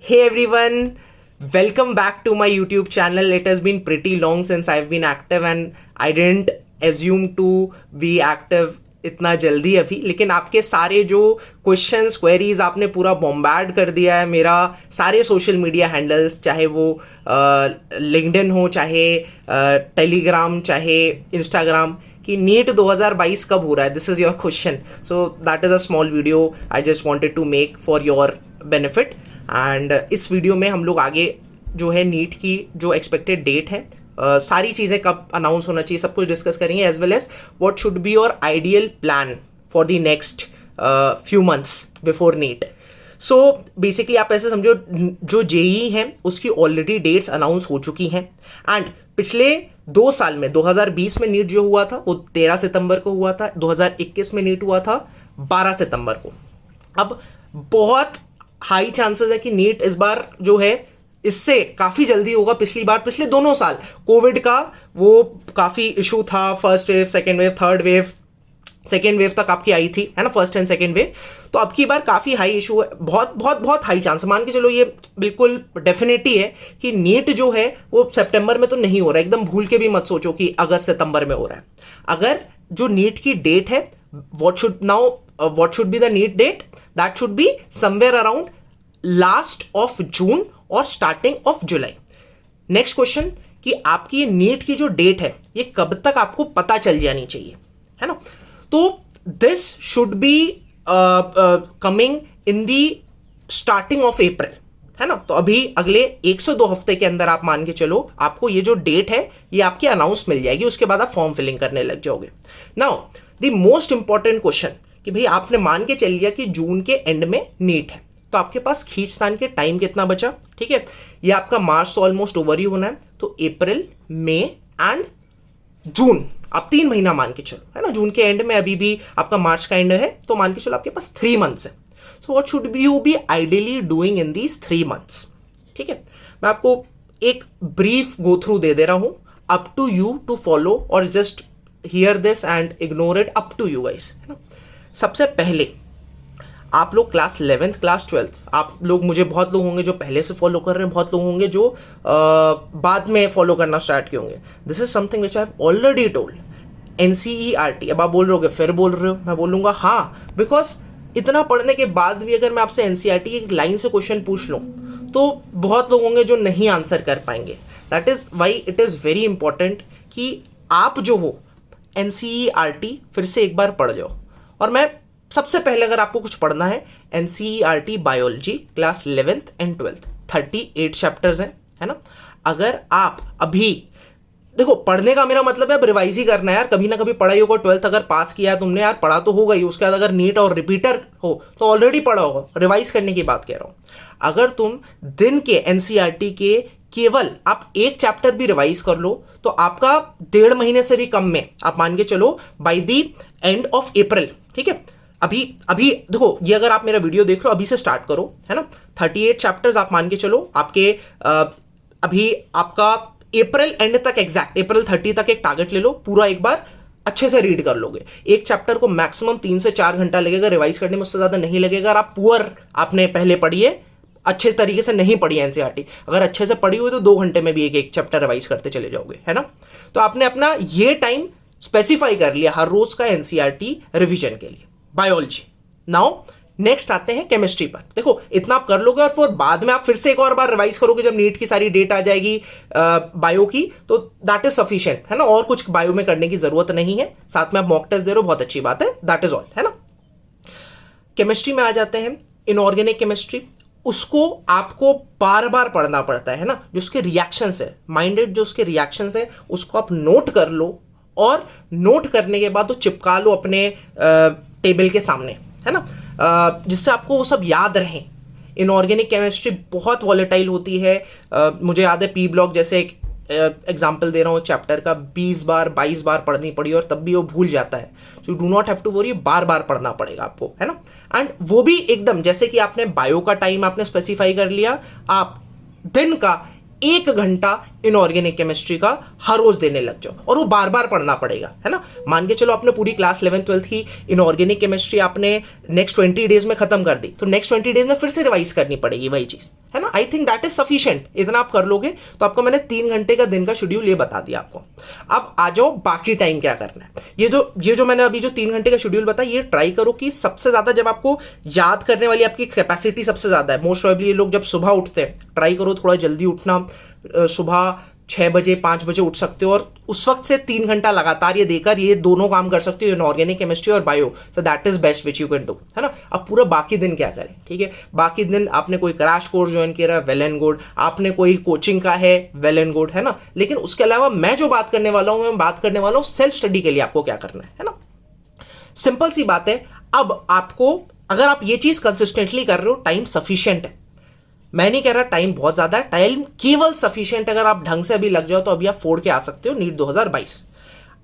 Hey everyone, welcome back to my YouTube channel. It has been pretty long since I've been active and I didn't assume to be active इतना जल्दी अभी, लेकिन आपके सारे जो questions queries आपने पूरा बॉम्बार्ड कर दिया है मेरा सारे सोशल मीडिया हैंडल्स, चाहे वो लिंक्डइन हो, चाहे टेलीग्राम, चाहे इंस्टाग्राम, कि नीट 2022 कब हो रहा है. This is your question. So that is a small video I just wanted to make for your benefit. And इस वीडियो में हम लोग आगे जो है नीट की जो एक्सपेक्टेड डेट है, सारी चीज़ें कब अनाउंस होना चाहिए, सब कुछ डिस्कस करेंगे, as well as what should be your ideal plan for the next few months before NEET. So basically आप ऐसे समझो, जो जेई है उसकी ऑलरेडी डेट्स अनाउंस हो चुकी हैं. एंड पिछले 2 साल में 2020 में नीट जो हुआ था वो 13 सितंबर को हुआ था, 2021 में नीट हुआ था 12 सितंबर को. अब बहुत हाई चांसेस है कि नीट इस बार जो है इससे काफ़ी जल्दी होगा. पिछली बार, पिछले दोनों साल कोविड का वो काफ़ी इशू था, first wave, second wave, third wave, second wave तक आपकी आई थी, है ना, फर्स्ट एंड सेकेंड वेव. तो अब की बार काफ़ी हाई इशू है, बहुत बहुत बहुत हाई चांस, मान के चलो ये बिल्कुल डेफिनेटली है कि नीट जो है वो सितंबर में तो नहीं हो रहा है. एकदम भूल के भी मत सोचो कि अगस्त सितंबर में हो रहा है. अगर जो नीट की डेट है, what should be the NEET date, that should be somewhere around last of June और starting of July. Next question कि आपकी नीट की जो डेट है ये कब तक आपको पता चल जानी चाहिए, है ना. तो this should be coming in the starting of April, है ना. तो अभी अगले 1 से 2 हफ्ते के अंदर आप मान के चलो आपको ये जो डेट है ये आपकी अनाउंस मिल जाएगी. उसके बाद आप फॉर्म फिलिंग करने लग जाओगे. Now the most important question कि भाई आपने मान के चल लिया कि जून के एंड में नीट है, तो आपके पास खींचतान के टाइम कितना बचा. ठीक है, ये आपका मार्च तो ऑलमोस्ट ओवर ही होना है, तो अप्रैल, मई एंड जून आप 3 महीना मान के चलो, है ना. जून के एंड में अभी भी आपका मार्च का एंड है, तो मान के चलो आपके पास 3 मंथ्स है. So what should be you be ideally doing in these 3 months. ठीक है, मैं आपको एक ब्रीफ गो थ्रू दे रहा हूं, up to you to follow और just hear this and ignore it, up to you guys, है ना. सबसे पहले आप लोग क्लास 11th, क्लास 12th, आप लोग, मुझे बहुत लोग होंगे जो पहले से फॉलो कर रहे हैं, बहुत लोग होंगे जो बाद में फॉलो करना स्टार्ट किए होंगे. This is something which I have already told. NCERT, अब आप बोल रहे हो फिर बोल रहे हो, मैं बोलूँगा हाँ, बिकॉज इतना पढ़ने के बाद भी अगर मैं आपसे NCERT की एक लाइन से क्वेश्चन पूछ लूँ तो बहुत लोग होंगे जो नहीं आंसर कर पाएंगे. That is why it is very important कि आप जो हो NCERT फिर से एक बार पढ़ जाओ. और मैं सबसे पहले, अगर आपको कुछ पढ़ना है, NCERT biology class 11th and 12th 38 chapters हैं, है ना. अगर आप अभी देखो, पढ़ने का मेरा मतलब है रिवाइज ही करना है यार. कभी ना कभी पढ़ा ही होगा. 12th अगर पास किया है तुमने, यार पढ़ा तो होगा ही. उसके बाद अगर नीट और रिपीटर हो तो ऑलरेडी पढ़ा होगा. रिवाइज करने की बात कह रहा हूं. अगर तुम दिन के NCERT के केवल आप एक चैप्टर भी रिवाइज कर लो तो आपका 1.5 महीने से भी कम में आप मान के चलो by the end of April. ठीक है, अभी देखो, ये अगर आप मेरा वीडियो देख रहे हो अभी से स्टार्ट करो, है ना. 38 चैप्टर्स आप मान के चलो आपके अभी आपका अप्रैल एंड तक, एग्जैक्ट अप्रैल 30 तक एक टारगेट ले लो. पूरा एक बार अच्छे से रीड कर लोगे. एक चैप्टर को मैक्सिमम 3 से 4 घंटा लगेगा रिवाइज करने में, उससे ज़्यादा नहीं लगेगा. और आप पुअर आपने पहले पढ़ी है, अच्छे तरीके से नहीं पढ़ी है NCERT. अगर अच्छे से पढ़ी हुई तो 2 घंटे में भी एक चैप्टर रिवाइज करते चले जाओगे, है ना. तो आपने अपना ये टाइम स्पेसिफाई कर लिया हर रोज का NCERT रिविजन के लिए. बायोलॉजी. नाउ नेक्स्ट आते हैं केमिस्ट्री पर. देखो, इतना आप कर लोगे और फिर बाद में आप फिर से एक और बार रिवाइज करोगे जब नीट की सारी डेट आ जाएगी बायो की, तो दैट इज सफिशिएंट, है ना. और कुछ बायो में करने की जरूरत नहीं है. साथ में आप मॉक टेस्ट दे रहे हो, बहुत अच्छी बात है. दैट इज ऑल, है ना. केमिस्ट्री में आ जाते हैं. इनऑर्गेनिक केमिस्ट्री, उसको आपको बार बार पढ़ना पड़ता है ना. जो उसके रिएक्शंस है, माइंडेड जो उसके रिएक्शंस है उसको आप नोट कर लो, और नोट करने के बाद तो चिपका लो अपने टेबल के सामने, है ना, जिससे आपको वो सब याद रहें. इनऑर्गेनिक केमिस्ट्री बहुत वॉलेटाइल होती है. मुझे याद है पी ब्लॉक जैसे एक एग्जाम्पल दे रहा हूँ, चैप्टर का 20 बार 22 बार पढ़नी पड़ी और तब भी वो भूल जाता है. So do not have to worry, बार बार पढ़ना पड़ेगा आपको, है ना. एंड वो भी एकदम जैसे कि आपने बायो का टाइम आपने स्पेसिफाई कर लिया, आप दिन का 1 घंटा इनऑर्गेनिक केमिस्ट्री का हर रोज देने लग जाओ, और वो बार बार पढ़ना पड़ेगा, है ना. मान के चलो आपने पूरी क्लास 11th 12th की इनऑर्गेनिक केमिस्ट्री आपने नेक्स्ट 20 डेज में खत्म कर दी, तो नेक्स्ट 20 डेज में फिर से रिवाइज करनी पड़ेगी वही चीज, है ना. I think that is sufficient. इतना आप कर लोगे तो आपको मैंने 3 घंटे का दिन का शेड्यूल ये बता दिया आपको। अब आ जाओ बाकी टाइम क्या करना है। ये जो मैंने अभी जो 3 घंटे का शेड्यूल बताया, ये ट्राई करो कि सबसे ज्यादा जब आपको याद करने वाली आपकी कैपेसिटी सबसे ज्यादा है, मोस्ट प्रोबेबली ये लोग जब सुबह उठते हैं, ट्राई करो थोड़ा जल्दी उठना। सुबह 6 बजे 5 बजे उठ सकते हो और उस वक्त से 3 घंटा लगातार ये देकर ये दोनों काम कर सकते हो, इनऑर्गेनिक केमिस्ट्री और bio. So that is best which you can do, है ना। अब पूरा बाकी दिन क्या करें, ठीक है। बाकी दिन आपने कोई क्रैश कोर्स ज्वाइन किया है, वेल एंड गुड। आपने कोई कोचिंग का है, वेल एंड गुड, है ना। लेकिन उसके अलावा मैं जो बात करने वाला हूं, मैं बात करने वाला हूं सेल्फ स्टडी के लिए आपको क्या करना है ना। सिंपल सी बात है। अब आपको अगर आप ये चीज कंसिस्टेंटली कर रहे हो, टाइम सफिशिएंट है। मैं नहीं कह रहा टाइम बहुत ज्यादा है, टाइम केवल सफिशिएंट। अगर आप ढंग से अभी लग जाओ तो अभी आप फोड़ के आ सकते हो नीट 2022।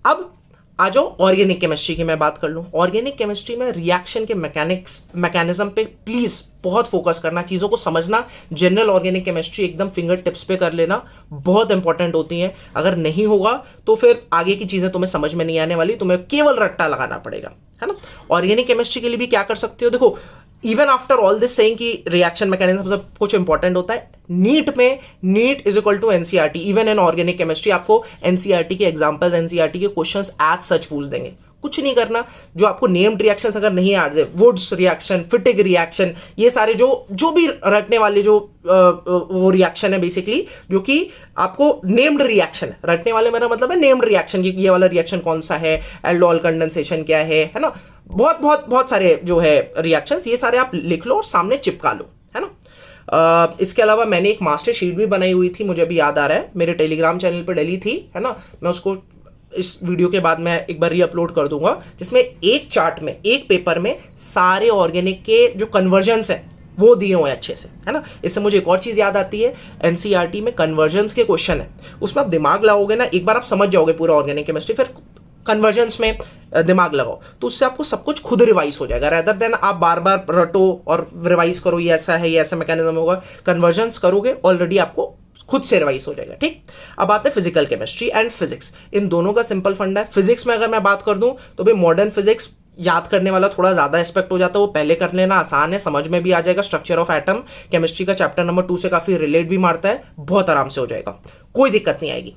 अब आ जाओ ऑर्गेनिक केमिस्ट्री की मैं बात कर लूं। ऑर्गेनिक केमिस्ट्री में रिएक्शन के मैकेनिज्म पे प्लीज बहुत फोकस करना, चीजों को समझना। जनरल ऑर्गेनिक केमिस्ट्री एकदम फिंगर टिप्स पे कर लेना, बहुत इंपॉर्टेंट होती है। अगर नहीं होगा तो फिर आगे की चीजें तुम्हें समझ में नहीं आने वाली, तुम्हें केवल रट्टा लगाना पड़ेगा, है ना। ऑर्गेनिक केमिस्ट्री के लिए भी क्या कर सकते हो, देखो even after all this saying कि रिएक्शन मैकेनिज्म सब कुछ इंपॉर्टेंट होता है, नीट में NEET is equal to NCERT. Even in organic chemistry आपको एनसीईआरटी के एग्जांपल्स, एनसीईआरटी के क्वेश्चंस एज सच पूछ देंगे। कुछ नहीं करना, जो आपको नेम्ड रिएक्शंस अगर नहीं आ जाए, वुड्स रिएक्शन, फिटिग रिएक्शन, ये सारे जो भी रटने वाले जो वो रिएक्शन है बेसिकली, जो कि आपको नेम्ड रिएक्शन है। रटने वाले मेरा मतलब है नेम्ड रिएक्शन की, ये वाला रिएक्शन कौन सा है, एल्डोल कंडेंसेशन क्या है ना। बहुत सारे जो है रिएक्शंस, ये सारे आप लिख लो और सामने चिपका लो, है ना। इसके अलावा मैंने एक मास्टर शीट भी बनाई हुई थी, मुझे अभी याद आ रहा है, मेरे टेलीग्राम चैनल पर डली थी, है ना। मैं उसको इस वीडियो के बाद मैं एक बार री अपलोड कर दूंगा, जिसमें एक चार्ट में, एक पेपर में सारे ऑर्गेनिक के जो कन्वर्जन्स है वो दिए हुए अच्छे से, है ना। इससे मुझे एक और चीज याद आती है, एनसीईआरटी में कन्वर्जन्स के क्वेश्चन है, उसमें आप दिमाग लगाओगे ना, एक बार आप समझ जाओगे पूरा ऑर्गेनिक केमिस्ट्री, फिर कन्वर्जन्स में दिमाग लगाओ तो उससे आपको सब कुछ खुद रिवाइज हो जाएगा, रेदर देन आप बार बार रटो और रिवाइज करो, ये ऐसा है, ये ऐसा मैकेनिज्म होगा। कन्वर्जन्स करोगे ऑलरेडी आपको खुद से रिवाइज हो जाएगा, ठीक। अब आते हैं फिजिकल केमिस्ट्री एंड फिजिक्स। इन दोनों का सिंपल फंडा है। फिजिक्स में अगर मैं बात कर दूं तो भाई मॉडर्न फिजिक्स याद करने वाला थोड़ा ज्यादा एस्पेक्ट हो जाता है, वो पहले कर लेना आसान है, समझ में भी आ जाएगा। स्ट्रक्चर ऑफ एटम केमिस्ट्री का चैप्टर नंबर 2 से काफी रिलेट भी मारता है, बहुत आराम से हो जाएगा, कोई दिक्कत नहीं आएगी।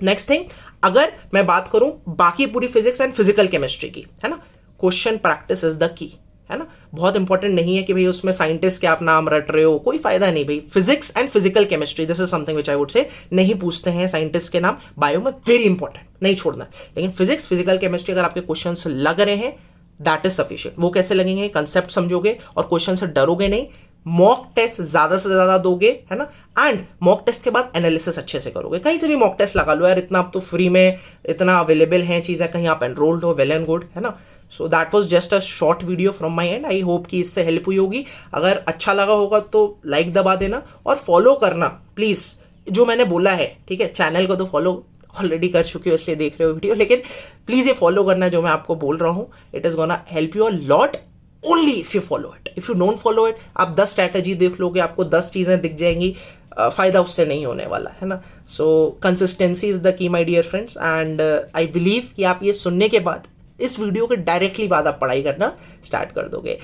नेक्स्ट थिंग, अगर मैं बात करूं बाकी पूरी फिजिक्स एंड फिजिकल केमिस्ट्री की, है ना, क्वेश्चन प्रैक्टिस इज द की, है ना। बहुत इंपॉर्टेंट नहीं है कि भाई उसमें साइंटिस्ट के आप नाम रट रहे हो, कोई फायदा नहीं भाई। Physics and physical chemistry, this is something which I would say, नहीं पूछते हैं साइंटिस्ट के नाम, बायो में वेरी इंपॉर्टेंट, नहीं छोड़ना। लेकिन फिजिक्स फिजिकल केमिस्ट्री अगर आपके क्वेश्चन लग रहे हैं, दैट इज सफिशिएंट। वो कैसे लगेंगे, कंसेप्ट समझोगे और क्वेश्चन से डरोगे नहीं, मॉक टेस्ट ज्यादा से ज्यादा दोगे, है ना, एंड मॉक टेस्ट के बाद एनालिसिस अच्छे से करोगे। कहीं से भी मॉक टेस्ट लगा लो यार, इतना अब तो फ्री में इतना अवेलेबल है चीजें, कहीं आप एनरोल्ड हो, वेल एंड गुड, है ना। So that was just a short video from my and. I hope कि इससे हेल्प हुई होगी। अगर अच्छा लगा होगा तो लाइक दबा देना और फॉलो करना प्लीज, जो मैंने बोला है, ठीक है। चैनल को तो फॉलो ऑलरेडी कर चुके हो, इसलिए देख रहे हो वीडियो, लेकिन प्लीज ये फॉलो करना जो मैं आपको बोल रहा हूं। It is gonna help you a lot only if you follow it. If you don't follow it, आप 10 स्ट्रैटेजी देख लोगे, आपको 10 चीजें दिख जाएंगी, फायदा उससे नहीं होने वाला, है ना। So consistency is the key my dear friends, and I believe कि आप ये सुनने के बाद, इस वीडियो के डायरेक्टली बाद आप पढ़ाई करना स्टार्ट कर दोगे।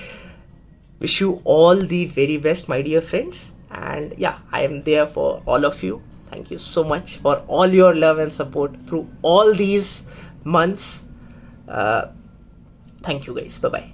Wish you all the very best my dear friends, and yeah I am there for all of you. Thank you so much for all your love and support through all these months. Thank you guys. Bye bye.